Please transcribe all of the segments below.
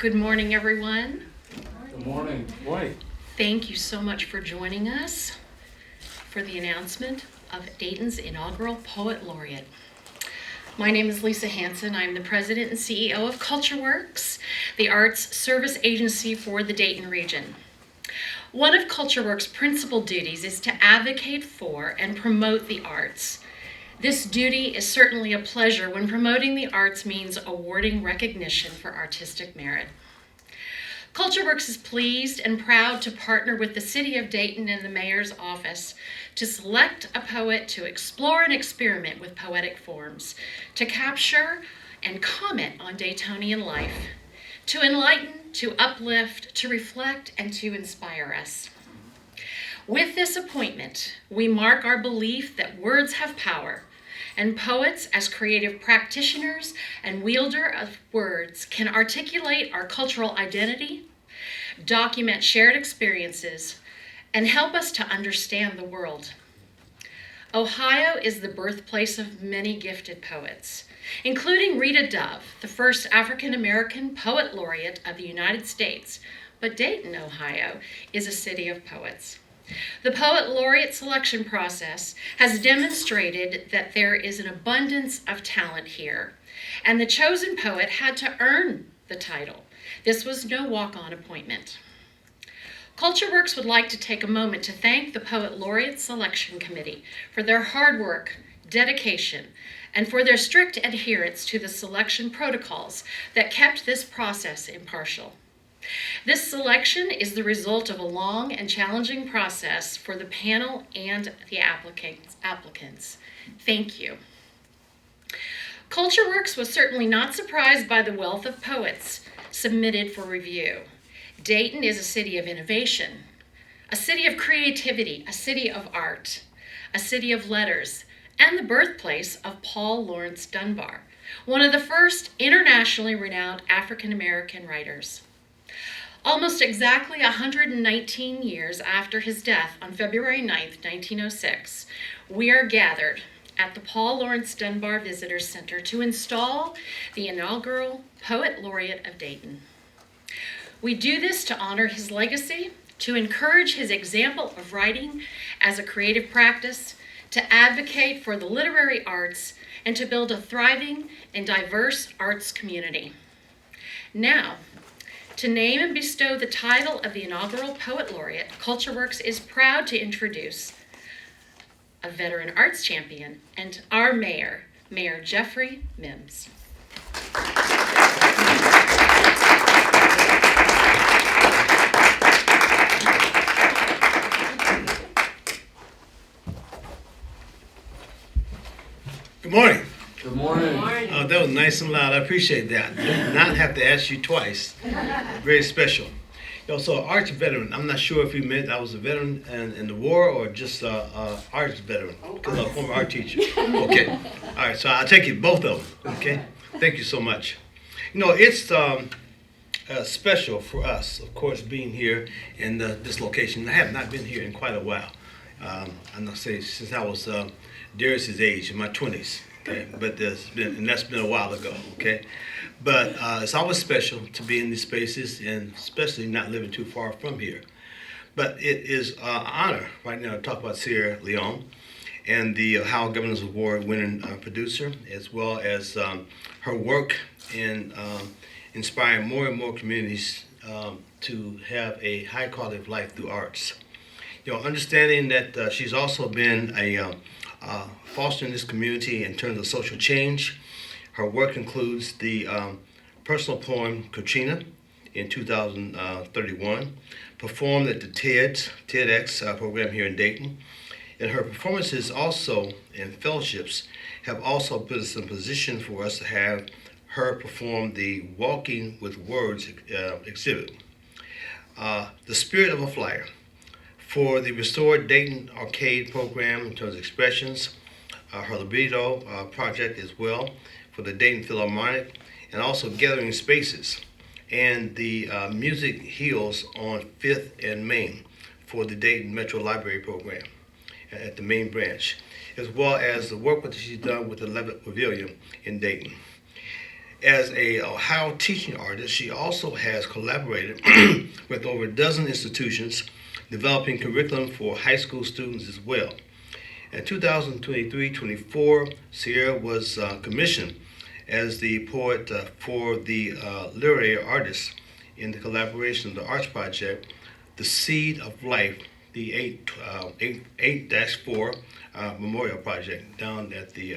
Good morning, everyone. Good morning. Morning. Thank you so much for joining us for the announcement of Dayton's inaugural Poet Laureate. My name is Lisa Hanson. I'm the president and CEO of CultureWorks, the arts service agency for the Dayton region. One of CultureWorks' principal duties is to advocate for and promote the arts. This duty is certainly a pleasure when promoting the arts means awarding recognition for artistic merit. CultureWorks is pleased and proud to partner with the City of Dayton and the Mayor's office to select a poet to explore and experiment with poetic forms, to capture and comment on Daytonian life, to enlighten, to uplift, to reflect, and to inspire us. With this appointment, we mark our belief that words have power, and poets, as creative practitioners and wielder of words, can articulate our cultural identity, document shared experiences, and help us to understand the world. Ohio is the birthplace of many gifted poets, including Rita Dove, the first African-American Poet Laureate of the United States, but Dayton, Ohio, is a city of poets. The Poet Laureate selection process has demonstrated that there is an abundance of talent here, and the chosen poet had to earn the title. This was no walk-on appointment. CultureWorks would like to take a moment to thank the Poet Laureate Selection Committee for their hard work, dedication, and for their strict adherence to the selection protocols that kept this process impartial. This selection is the result of a long and challenging process for the panel and the applicants. Thank you. CultureWorks was certainly not surprised by the wealth of poets submitted for review. Dayton is a city of innovation, a city of creativity, a city of art, a city of letters, and the birthplace of Laurence Dunbar, one of the first internationally renowned African-American writers. Almost exactly 119 years after his death on February 9th, 1906, we are gathered at the Laurence Dunbar Visitor Center to install the inaugural Poet Laureate of Dayton. We do this to honor his legacy, to encourage his example of writing as a creative practice, to advocate for the literary arts, and to build a thriving and diverse arts community. Now, to name and bestow the title of the inaugural Poet Laureate, CultureWorks is proud to introduce a veteran arts champion and our mayor, Mayor Jeffrey Mims. Good morning. Good morning. Oh, that was nice and loud. I appreciate that. Did not have to ask you twice. Very special. So arts veteran. I'm not sure if you meant I was a veteran in the war or just arts veteran because I'm a former art teacher. Okay. All right. So I'll take it both of them. Okay. Thank you so much. It's special for us, of course, being here in this location. I have not been here in quite a while. I'm gonna say since I was Darius's age, in my 20s. Okay, but that's been a while ago. Okay, but it's always special to be in these spaces, and especially not living too far from here. But it is an honor right now to talk about Sierra Leone and the Ohio Governor's Award-winning producer, as well as her work in inspiring more and more communities to have a high quality of life through arts. Understanding that she's also been a fostering this community in terms of social change. Her work includes the personal poem Katrina in 2031, performed at the TEDx program here in Dayton. And her performances also and fellowships have also put us in position for us to have her perform the Walking with Words exhibit. The Spirit of a Flyer for the Restored Dayton Arcade program in terms of expressions, her Libido project as well for the Dayton Philharmonic, and also Gathering Spaces, and the Music Heals on 5th and Main for the Dayton Metro Library program at the main branch, as well as the work that she's done with the Levitt Pavilion in Dayton. As a Ohio teaching artist, she also has collaborated with over a dozen institutions, developing curriculum for high school students as well. In 2023-24, Sierra was commissioned as the poet for the Laureate artist in the collaboration of the arts project, The Seed of Life, the 8-4 Memorial Project down at the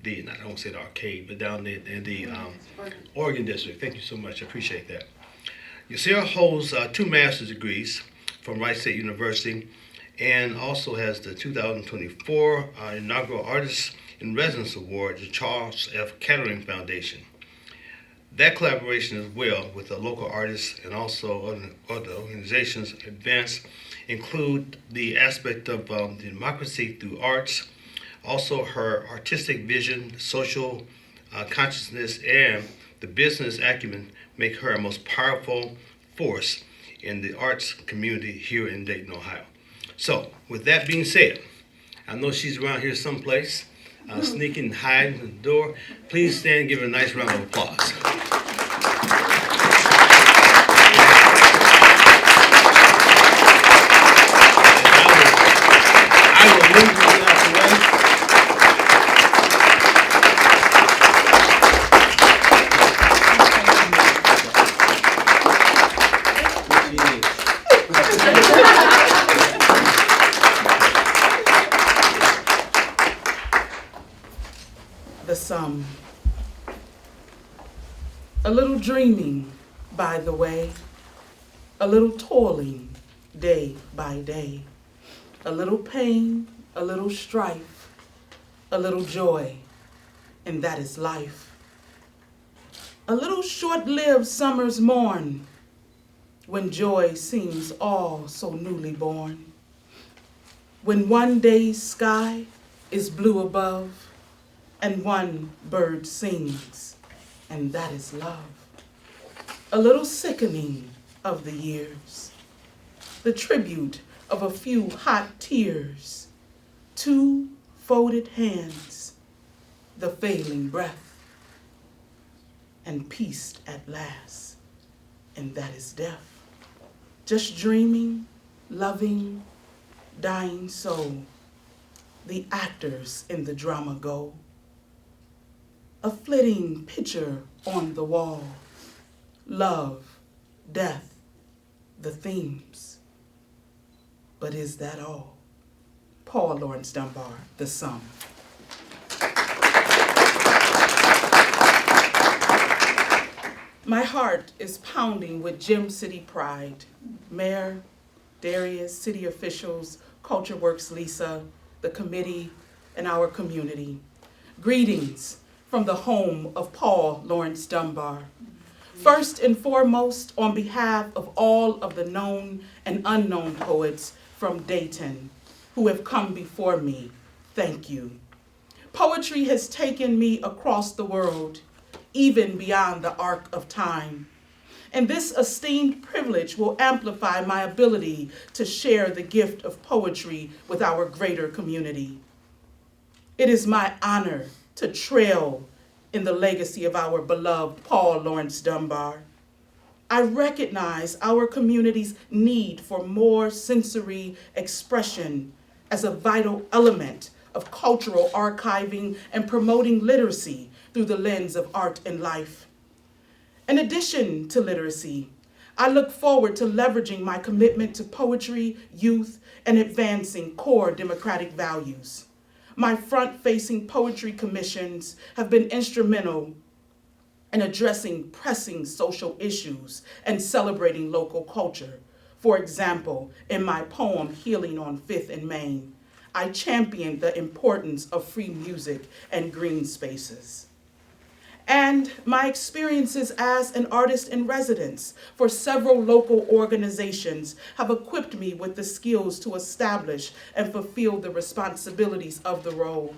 I don't say the arcade, but down there in the Oregon District. Thank you so much. I appreciate that. Sierra holds 2 master's degrees from Wright State University and also has the 2024 inaugural Artist in Residence Award, the Charles F. Kettering Foundation. That collaboration as well with the local artists and also other organizations advanced include the aspect of democracy through arts, also her artistic vision, social consciousness, and the business acumen make her a most powerful force in the arts community here in Dayton, Ohio. So, with that being said, I know she's around here someplace, sneaking and hiding in the door. Please stand and give her a nice round of applause. I will move you out the way. The sum. A little dreaming by the way, a little toiling day by day, a little pain, a little strife, a little joy, and that is life. A little short-lived summer's morn, when joy seems all so newly born. When one day's sky is blue above, and one bird sings, and that is love. A little sickening of the years, the tribute of a few hot tears, 2 folded hands, the failing breath, and peace at last, and that is death. Just dreaming, loving, dying soul, the actors in the drama go. A flitting picture on the wall, love, death, the themes. But is that all? Paul Laurence Dunbar, The Sum. My heart is pounding with Gem City pride. Mayor, Darius, city officials, Culture Works Lisa, the committee, and our community. Greetings from the home of Paul Laurence Dunbar. First and foremost, on behalf of all of the known and unknown poets from Dayton who have come before me, thank you. Poetry has taken me across the world, even beyond the arc of time. And this esteemed privilege will amplify my ability to share the gift of poetry with our greater community. It is my honor to trail in the legacy of our beloved Paul Laurence Dunbar. I recognize our community's need for more sensory expression as a vital element of cultural archiving and promoting literacy through the lens of art and life. In addition to literacy, I look forward to leveraging my commitment to poetry, youth, and advancing core democratic values. My front-facing poetry commissions have been instrumental in addressing pressing social issues and celebrating local culture. For example, in my poem, Healing on 5th and Main, I championed the importance of free music and green spaces. And my experiences as an artist in residence for several local organizations have equipped me with the skills to establish and fulfill the responsibilities of the role.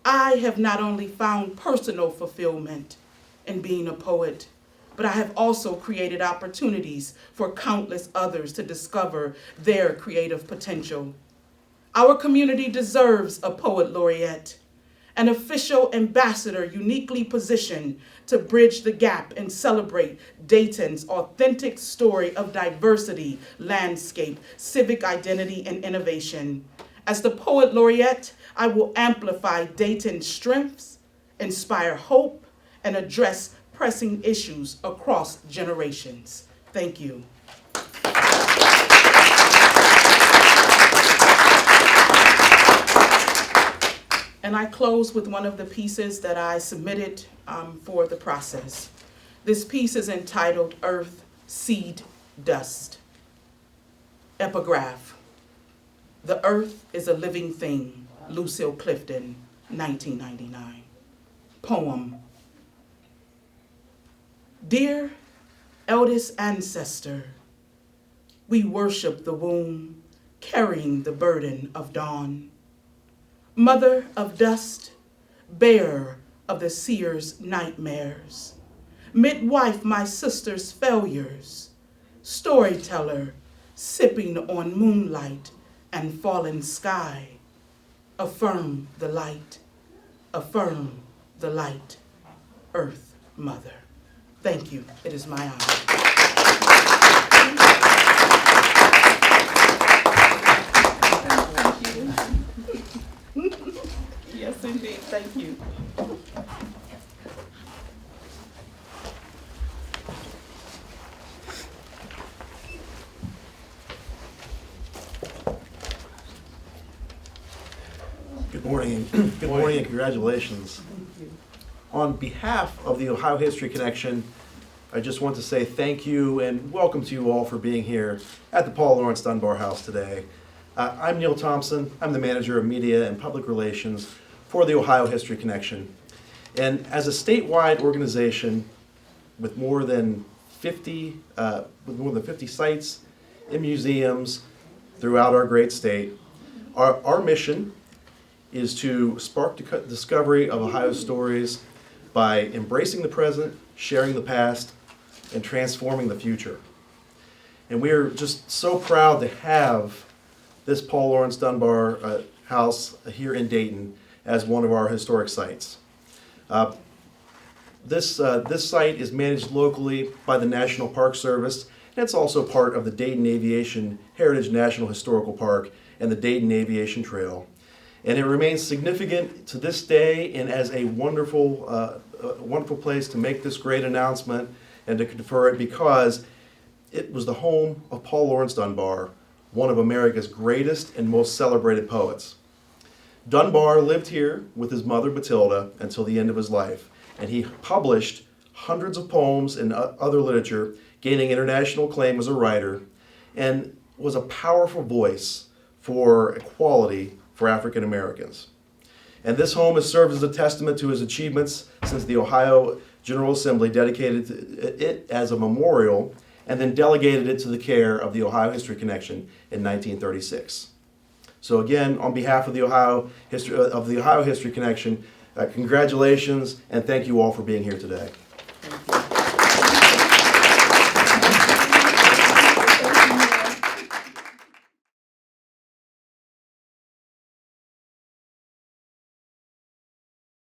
I have not only found personal fulfillment in being a poet, but I have also created opportunities for countless others to discover their creative potential. Our community deserves a poet laureate, an official ambassador uniquely positioned to bridge the gap and celebrate Dayton's authentic story of diversity, landscape, civic identity, and innovation. As the Poet Laureate, I will amplify Dayton's strengths, inspire hope, and address pressing issues across generations. Thank you. And I close with one of the pieces that I submitted for the process. This piece is entitled Earth, Seed, Dust. Epigraph. The earth is a living thing. Lucille Clifton, 1999. Poem. Dear eldest ancestor, we worship the womb, carrying the burden of dawn. Mother of dust, bearer of the seer's nightmares, midwife my sister's failures, storyteller sipping on moonlight and fallen sky. Affirm the light, Earth Mother. Thank you, it is my honor. Yes, indeed. Thank you. Good morning. Good morning and congratulations. On behalf of the Ohio History Connection, I just want to say thank you and welcome to you all for being here at the Paul Laurence Dunbar House today. I'm Neil Thompson. I'm the manager of media and public relations for the Ohio History Connection. And as a statewide organization with more than 50 sites and museums throughout our great state, our mission is to spark discovery of Ohio's stories by embracing the present, sharing the past, and transforming the future. And we are just so proud to have this Paul Laurence Dunbar house here in Dayton as one of our historic sites. This site is managed locally by the National Park Service, and it's also part of the Dayton Aviation Heritage National Historical Park and the Dayton Aviation Trail. And it remains significant to this day and as a wonderful place to make this great announcement and to confer it because it was the home of Paul Laurence Dunbar, one of America's greatest and most celebrated poets. Dunbar lived here with his mother Matilda until the end of his life, and he published hundreds of poems and other literature, gaining international acclaim as a writer, and was a powerful voice for equality for African Americans. And this home has served as a testament to his achievements since the Ohio General Assembly dedicated it as a memorial and then delegated it to the care of the Ohio History Connection in 1936. So again, on behalf of the Ohio History Connection, congratulations and thank you all for being here today.